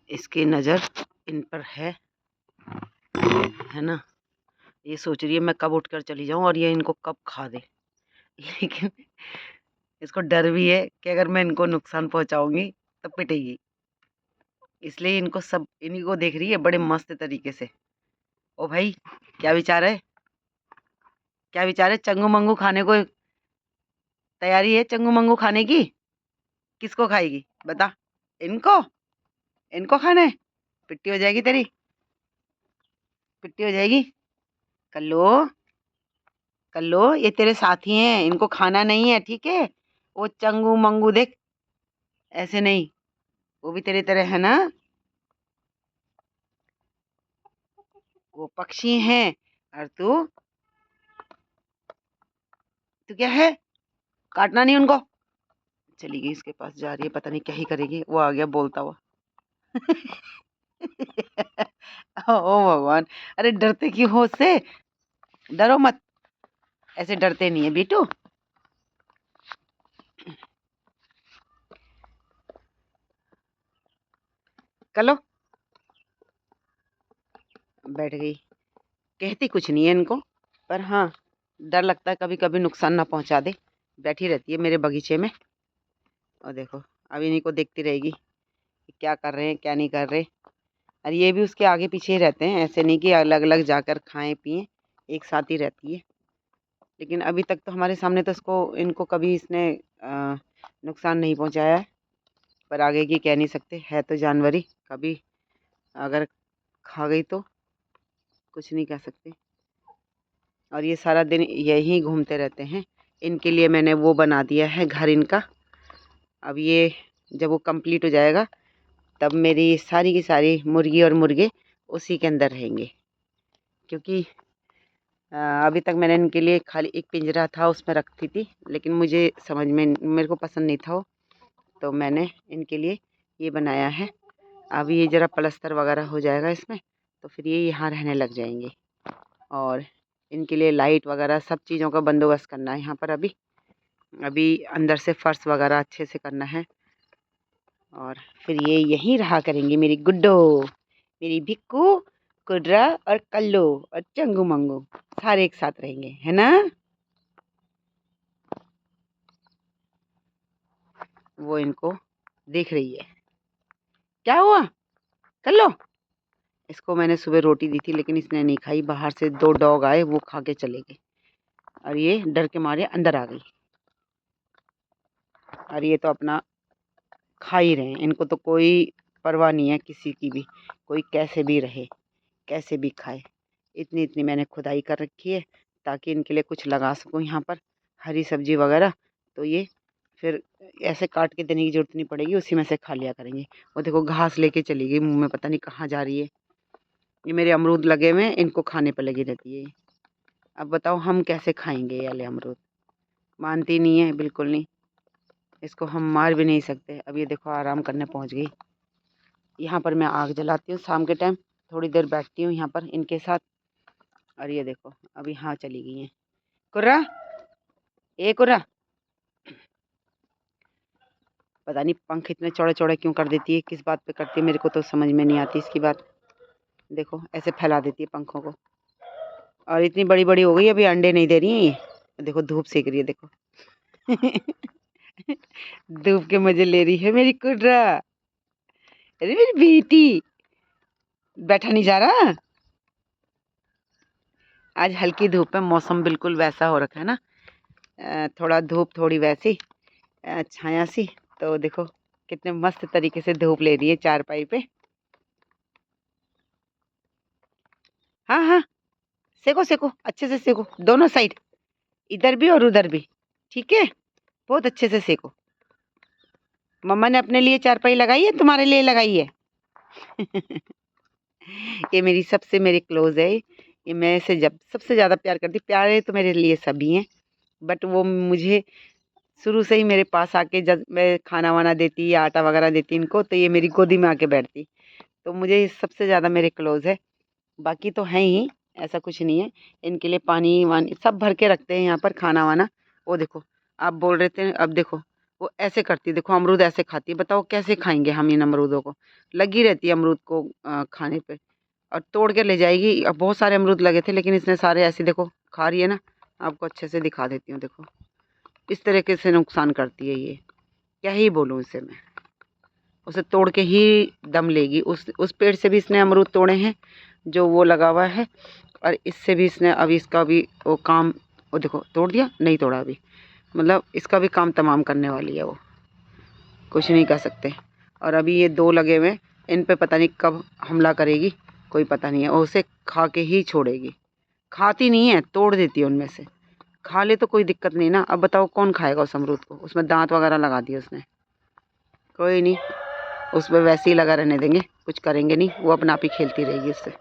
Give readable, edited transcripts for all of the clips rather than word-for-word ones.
इसकी नज़र इन पर है ना। ये सोच रही है मैं कब उठकर चली जाऊं और ये इनको कब खा दे। लेकिन इसको डर भी है कि अगर मैं इनको नुकसान पहुंचाऊंगी तब पिटेगी, इसलिए इनको सब इन्हीं को देख रही है बड़े मस्त तरीके से। ओ भाई, क्या विचार है, क्या विचार है? चंगू मंगू खाने को तैयारी है? चंगू मंगू खाने की? किसको खाएगी बता? इनको, इनको खाना है? पिट्टी हो जाएगी तेरी, पिट्टी हो जाएगी। कल्लो, कल्लो, ये तेरे साथी हैं, इनको खाना नहीं है, ठीक है? वो चंगू मंगू देख, ऐसे नहीं, वो भी तेरी तरह है ना, वो पक्षी हैं। और तू, तू क्या है? काटना नहीं उनको। चली गई, इसके पास जा रही है, पता नहीं क्या ही करेगी। वो आ गया बोलता हुआ। ओ भगवान, अरे डरते क्यों हो उससे? डरो मत, ऐसे डरते नहीं है बीटू। चलो, बैठ गई। कहती कुछ नहीं है इनको, पर हाँ डर लगता है कभी कभी नुकसान ना पहुंचा दे। बैठी रहती है मेरे बगीचे में, और देखो अब इन्हीं को देखती रहेगी कि क्या कर रहे हैं क्या नहीं कर रहे। और ये भी उसके आगे पीछे ही रहते हैं, ऐसे नहीं कि अलग अलग जाकर खाएं पिएं, एक साथ ही रहती है। लेकिन अभी तक तो हमारे सामने तो इसको इनको कभी इसने नुकसान नहीं पहुंचाया है, पर आगे की कह नहीं सकते, है तो जानवर ही, कभी अगर खा गई तो कुछ नहीं कह सकते। और ये सारा दिन यहीं घूमते रहते हैं। इनके लिए मैंने वो बना दिया है घर इनका। अब ये जब वो कंप्लीट हो जाएगा तब मेरी सारी की सारी मुर्गी और मुर्गे उसी के अंदर रहेंगे। क्योंकि अभी तक मैंने इनके लिए खाली एक पिंजरा था, उसमें रखती थी, लेकिन मुझे समझ में मेरे को पसंद नहीं था वो, तो मैंने इनके लिए ये बनाया है। अब ये ज़रा प्लस्तर वगैरह हो जाएगा इसमें, तो फिर ये यहाँ रहने लग जाएंगे। और इनके लिए लाइट वगैरह सब चीज़ों का बंदोबस्त करना है यहाँ पर। अभी अभी अंदर से फर्श वगैरह अच्छे से करना है, और फिर ये यहीं रहा करेंगी मेरी गुड्डो, मेरी भिक्कू, कुर्रा और कल्लो और चंगू मंगू, सारे एक साथ रहेंगे, है ना। वो इनको देख रही है। क्या हुआ कल्लो? इसको मैंने सुबह रोटी दी थी लेकिन इसने नहीं खाई। बाहर से 2 डॉग आए, वो खा के चले गए और ये डर के मारे अंदर आ गई। और ये तो अपना खा ही रहे हैं, इनको तो कोई परवाह नहीं है किसी की भी, कोई कैसे भी रहे कैसे भी खाए। इतनी इतनी मैंने खुदाई कर रखी है ताकि इनके लिए कुछ लगा सकूं यहाँ पर, हरी सब्जी वगैरह। तो ये फिर ऐसे काट के देने की जरूरत नहीं पड़ेगी, उसी में से खा लिया करेंगे। और देखो घास लेके चली गई मुंह में, पता नहीं कहाँ जा रही है। ये मेरे अमरूद लगे हुए हैं, इनको खाने पर लगी रहती है। अब बताओ हम कैसे खाएंगे ये वाले अमरूद? मानती नहीं है, बिल्कुल नहीं। इसको हम मार भी नहीं सकते। अब ये देखो आराम करने पहुंच गई। यहाँ पर मैं आग जलाती हूँ शाम के टाइम, थोड़ी देर बैठती हूँ यहाँ पर इनके साथ। और ये देखो अब यहाँ चली गई हैं। कुर्रा, ए कुर्रा, पता नहीं पंख इतने चौड़े चौड़े क्यों कर देती है, किस बात पे करती है मेरे को तो समझ में नहीं आती इसकी बात। देखो ऐसे फैला देती है पंखों को, और इतनी बड़ी बड़ी हो गई, अभी अंडे नहीं दे रही है ये। देखो धूप सेक रही है, देखो। धूप के मजे ले रही है मेरी कुर्रा। अरे मेरी बेटी, बैठा नहीं जा रहा। आज हल्की धूप है, मौसम बिल्कुल वैसा हो रखा है ना, थोड़ा धूप थोड़ी वैसी छाया सी। तो देखो कितने मस्त तरीके से धूप ले रही है चारपाई पे। हाँ हाँ, सेको सेको, अच्छे से सेको दोनों साइड, इधर भी और उधर भी, ठीक है? बहुत अच्छे से सेको। मम्मा ने अपने लिए चारपाई लगाई है, तुम्हारे लिए लगाई है? ये मेरी सबसे मेरे क्लोज है। ये मैं से जब सबसे ज़्यादा प्यार करती, प्यारे तो मेरे लिए सभी हैं, बट वो मुझे शुरू से ही मेरे पास आके जब मैं खाना वाना देती या आटा वगैरह देती इनको, तो ये मेरी गोदी में आके बैठती। तो मुझे ये सबसे ज़्यादा मेरे क्लोज है। बाकी तो हैं ही, ऐसा कुछ नहीं है। इनके लिए पानी वानी सब भर के रखते हैं यहाँ पर, खाना वाना। वो देखो आप बोल रहे थे, अब देखो वो ऐसे करती है, देखो अमरूद ऐसे खाती है। बताओ कैसे खाएंगे हम इन अमरूदों को? लगी रहती है अमरूद को खाने पे, और तोड़ के ले जाएगी। अब बहुत सारे अमरूद लगे थे, लेकिन इसने सारे ऐसे देखो खा रही है ना। आपको अच्छे से दिखा देती हूँ, देखो इस तरीके से नुकसान करती है ये। क्या ही बोलूँ इसे मैं, उसे तोड़ के ही दम लेगी। उस पेड़ से भी इसने अमरूद तोड़े हैं जो वो लगा हुआ है, और इससे भी इसने अभी इसका भी वो काम, वो देखो तोड़ दिया, नहीं तोड़ा अभी, मतलब इसका भी काम तमाम करने वाली है वो, कुछ नहीं कर सकते। और अभी ये 2 लगे हुए हैं, इन पे पता नहीं कब हमला करेगी, कोई पता नहीं है। और उसे खा के ही छोड़ेगी, खाती नहीं है, तोड़ देती है उनमें से। खा ले तो कोई दिक्कत नहीं ना। अब बताओ कौन खाएगा उस अमरूद को? उसमें दांत वगैरह लगा दिए उसने। कोई नहीं, उसमें वैसे ही लगा रहने देंगे, कुछ करेंगे नहीं, वो अपना आप ही खेलती रहेगी उससे।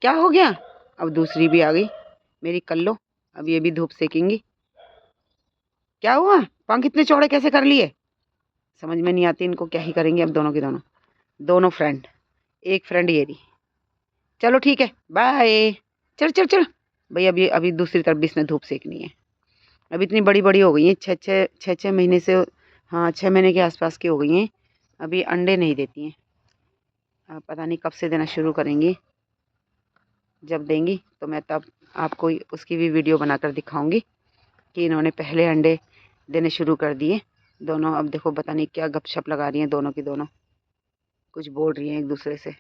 क्या हो गया? अब दूसरी भी आ गई मेरी कल्लो, अब ये भी धूप सेकेंगी। क्या हुआ? पंख इतने चौड़े कैसे कर लिए? समझ में नहीं आती इनको, क्या ही करेंगे अब दोनों की दोनों। दोनों फ्रेंड, एक फ्रेंड ये रही। चलो ठीक है, बाय। चल चल चल भाई, अभी अभी दूसरी तरफ भी इसने धूप सेकनी है। अब इतनी बड़ी बड़ी हो गई हैं, 6 महीने से, हाँ 6 महीने के आसपास की हो गई हैं। अभी अंडे नहीं देती हैं। पता नहीं कब से देना शुरू करेंगी। जब देंगी तो मैं तब आपको उसकी भी वीडियो बनाकर दिखाऊंगी कि इन्होंने पहले अंडे देने शुरू कर दिए दोनों। अब देखो पता नहीं क्या गपशप लगा रही हैं दोनों की दोनों, कुछ बोल रही हैं एक दूसरे से।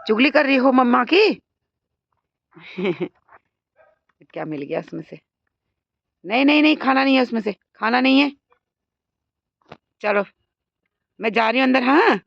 चुगली कर रही हो मम्मा की? क्या मिल गया उसमें से? नहीं नहीं नहीं, खाना नहीं है उसमें से, खाना नहीं है। चलो मैं जा रही हूँ अंदर, हाँ।